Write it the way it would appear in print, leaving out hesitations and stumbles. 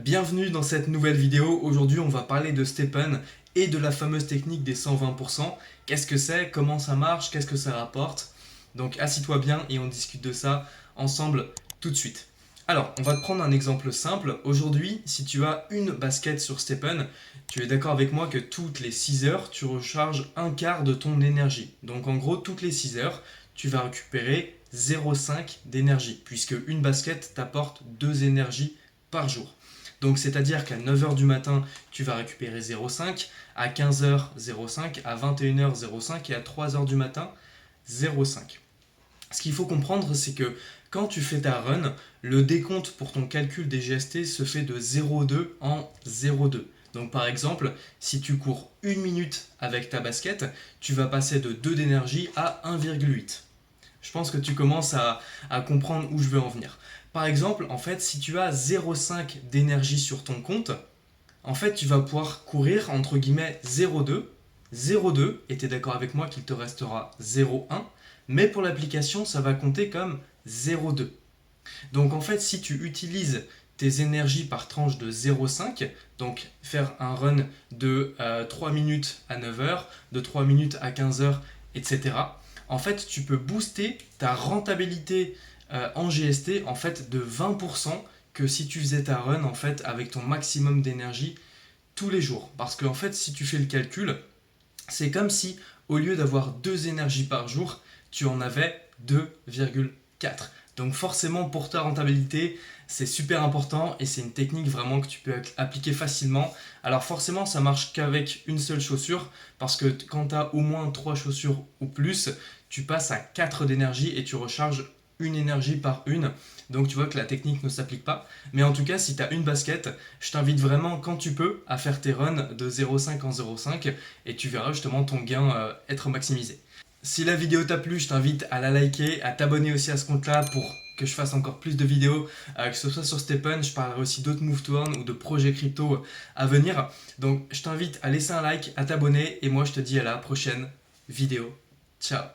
Bienvenue dans cette nouvelle vidéo. Aujourd'hui, on va parler de Stepen et de la fameuse technique des 120%. Qu'est-ce que c'est? Comment ça marche? Qu'est-ce que ça rapporte? Donc, assis-toi bien et on discute de ça ensemble tout de suite. Alors, on va te prendre un exemple simple. Aujourd'hui, si tu as une basket sur Stepen, tu es d'accord avec moi que toutes les 6 heures, tu recharges un quart de ton énergie. Donc, en gros, toutes les 6 heures, tu vas récupérer 0,5 d'énergie, puisque une basket t'apporte 2 énergies par jour. Donc c'est-à-dire qu'à 9h du matin, tu vas récupérer 0,5, à 15h 0,5, à 21h 0,5 et à 3h du matin 0,5. Ce qu'il faut comprendre, c'est que quand tu fais ta run, le décompte pour ton calcul des GST se fait de 0,2 en 0,2. Donc par exemple, si tu cours 1 minute avec ta basket, tu vas passer de 2 d'énergie à 1,8. Je pense que tu commences à comprendre où je veux en venir. Par exemple, en fait, si tu as 0,5 d'énergie sur ton compte, en fait, tu vas pouvoir courir entre guillemets 0,2, 0,2, et tu es d'accord avec moi qu'il te restera 0,1, mais pour l'application, ça va compter comme 0,2. Donc en fait, si tu utilises tes énergies par tranche de 0,5, donc faire un run de 3 minutes à 9 heures, de 3 minutes à 15 heures, etc., en fait, tu peux booster ta rentabilité en GST en fait, de 20% que si tu faisais ta run en fait, avec ton maximum d'énergie tous les jours. Parce qu'en fait, si tu fais le calcul, c'est comme si au lieu d'avoir 2 énergies par jour, tu en avais 2,4. Donc forcément pour ta rentabilité, c'est super important et c'est une technique vraiment que tu peux appliquer facilement. Alors forcément ça marche qu'avec une seule chaussure parce que quand tu as au moins 3 chaussures ou plus, tu passes à 4 d'énergie et tu recharges une énergie par une. Donc tu vois que la technique ne s'applique pas. Mais en tout cas, si tu as une basket, je t'invite vraiment quand tu peux à faire tes runs de 0,5 en 0,5 et tu verras justement ton gain être maximisé. Si la vidéo t'a plu, je t'invite à la liker, à t'abonner aussi à ce compte-là pour que je fasse encore plus de vidéos, que ce soit sur Stepen, je parlerai aussi d'autres move to earn ou de projets crypto à venir. Donc je t'invite à laisser un like, à t'abonner et moi je te dis à la prochaine vidéo. Ciao.